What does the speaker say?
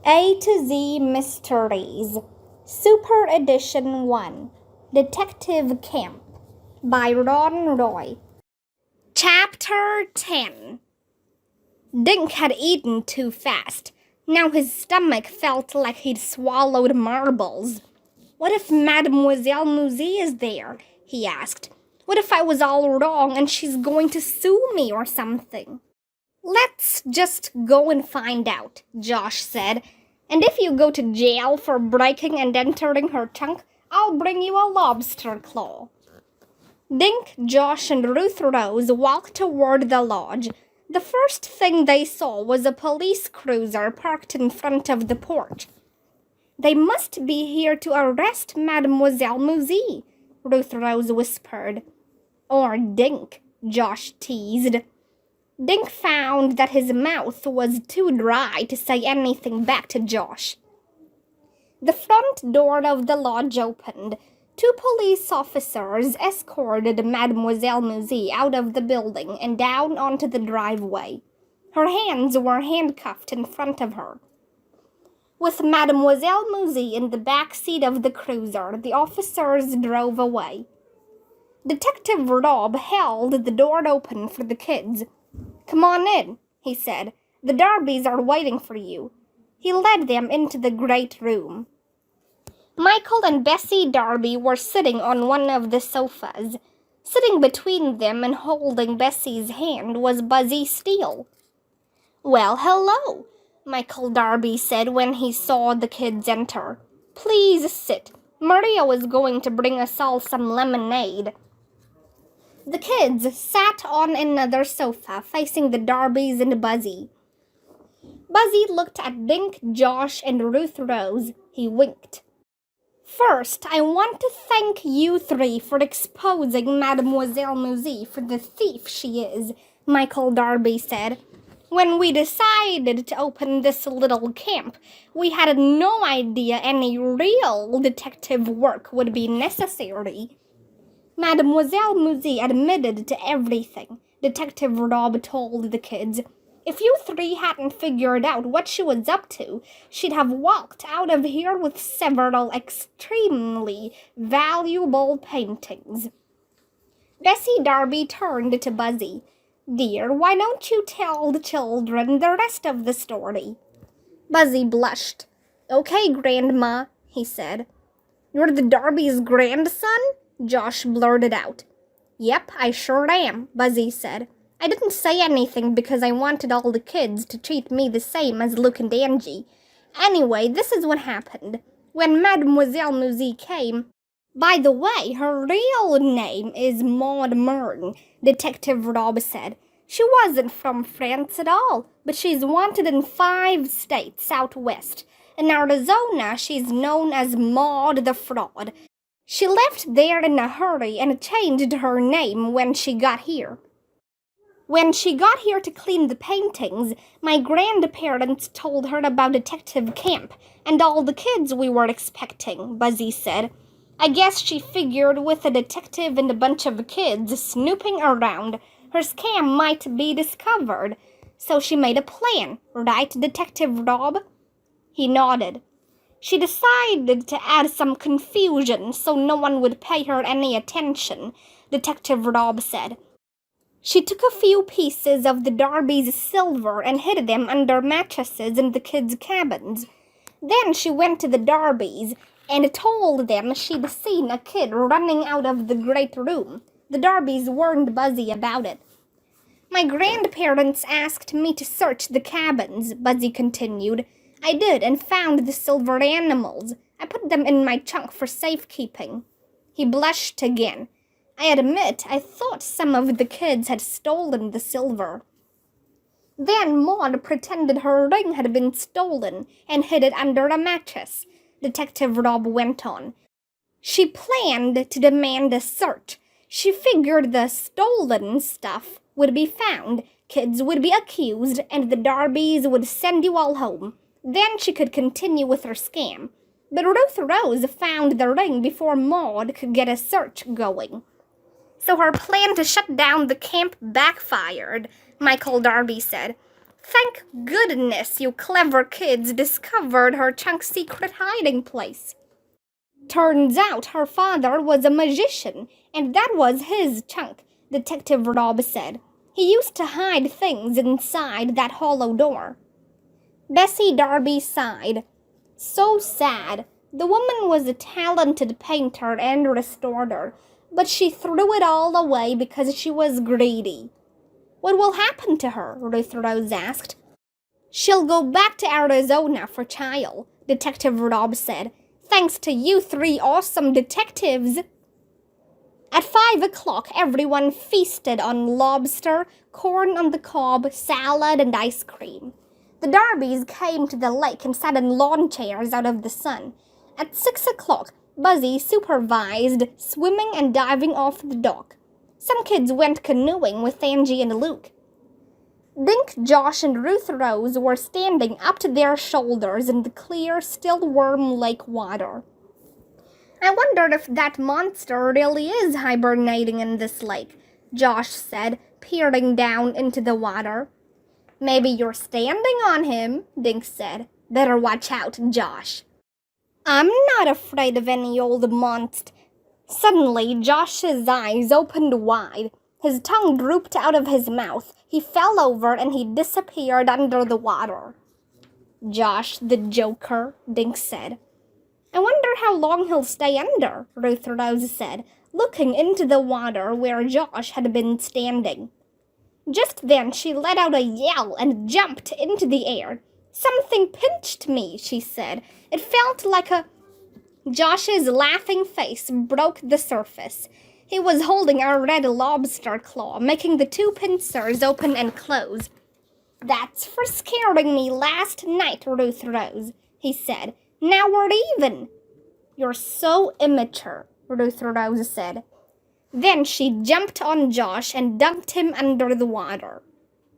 A to Z Mysteries, Super Edition 1, Detective Camp, by Ron Roy. Chapter 10. Dink had eaten too fast. Now his stomach felt like he'd swallowed marbles. What if Mademoiselle Musée is there? He asked. What if I was all wrong and she's going to sue me or something? Let's just go and find out, Josh said. And if you go to jail for breaking and entering her trunk, I'll bring you a lobster claw. Dink, Josh, and Ruth Rose walked toward the lodge. The first thing they saw was a police cruiser parked in front of the porch. They must be here to arrest Mademoiselle Musée, Ruth Rose whispered. Or Dink, Josh teased. Dink found that his mouth was too dry to say anything back to Josh. The front door of the lodge opened. Two police officers escorted Mademoiselle Musée out of the building and down onto the driveway. Her hands were handcuffed in front of her. With Mademoiselle Musée in the back seat of the cruiser, the officers drove away. Detective Rob held the door open for the kids. Come on in, he said. The Darbys are waiting for you. He led them into the great room. Michael and Bessie Darby were sitting on one of the sofas. Sitting between them and holding Bessie's hand was Buzzy Steele. Well, hello, Michael Darby said when he saw the kids enter. Please sit. Maria was going to bring us all some lemonade. The kids sat on another sofa facing the Darbys and Buzzy. Buzzy looked at Dink, Josh, and Ruth Rose. He winked. First, I want to thank you three for exposing Mademoiselle Musée for the thief she is, Michael Darby said. When we decided to open this little camp, we had no idea any real detective work would be necessary. Mademoiselle Musée admitted to everything, Detective Rob told the kids. If you three hadn't figured out what she was up to, she'd have walked out of here with several extremely valuable paintings. Bessie Darby turned to Buzzy. Dear, why don't you tell the children the rest of the story? Buzzy blushed. Okay, Grandma, he said. You're the Darby's grandson? Josh blurted out. Yep, I sure am, Buzzy said. I didn't say anything because I wanted all the kids to treat me the same as Luke and Angie. Anyway, this is what happened. When Mademoiselle Musée came... By the way, her real name is Maud Mern, Detective Rob said. She wasn't from France at all, but she's wanted in 5 states out west. In Arizona, she's known as Maud the Fraud. She left there in a hurry and changed her name when she got here. When she got here to clean the paintings, my grandparents told her about Detective Camp and all the kids we were expecting, Buzzy said. I guess she figured with a detective and a bunch of kids snooping around, her scam might be discovered. So she made a plan, right, Detective Rob? He nodded. She decided to add some confusion so no one would pay her any attention, Detective Rob said. She took a few pieces of the Darby's silver and hid them under mattresses in the kids' cabins. Then she went to the Darbys and told them she'd seen a kid running out of the great room. The Darbys warned Buzzy about it. My grandparents asked me to search the cabins, Buzzy continued. I did and found the silver animals. I put them in my trunk for safekeeping. He blushed again. I admit, I thought some of the kids had stolen the silver. Then Maud pretended her ring had been stolen and hid it under a mattress, Detective Rob went on. She planned to demand a search. She figured the stolen stuff would be found, kids would be accused, and the Darbys would send you all home. Then she could continue with her scam. But Ruth Rose found the ring before Maud could get a search going. So her plan to shut down the camp backfired, Michael Darby said. Thank goodness you clever kids discovered her chunk's secret hiding place. Turns out her father was a magician, and that was his chunk, Detective Rob said. He used to hide things inside that hollow door. Bessie Darby sighed. So sad. The woman was a talented painter and restorer, but she threw it all away because she was greedy. What will happen to her? Ruth Rose asked. She'll go back to Arizona for trial, Detective Rob said. Thanks to you three awesome detectives. At 5 o'clock, everyone feasted on lobster, corn on the cob, salad, and ice cream. The Darbys came to the lake and sat in lawn chairs out of the sun. At 6 o'clock, Buzzy supervised swimming and diving off the dock. Some kids went canoeing with Angie and Luke. Dink, Josh, and Ruth Rose were standing up to their shoulders in the clear, still warm lake water. I wonder if that monster really is hibernating in this lake, Josh said, peering down into the water. Maybe you're standing on him, Dink said. Better watch out, Josh. I'm not afraid of any old monster. Suddenly, Josh's eyes opened wide. His tongue drooped out of his mouth. He fell over and he disappeared under the water. Josh the Joker, Dink said. I wonder how long he'll stay under, Ruth Rose said, looking into the water where Josh had been standing. Just then she let out a yell and jumped into the air. Something pinched me, she said. It felt like Josh's laughing face broke the surface. He was holding a red lobster claw, making the two pincers open and close. That's for scaring me last night, Ruth Rose, he said. Now we're even. You're so immature, Ruth Rose said. Then she jumped on Josh and dunked him under the water.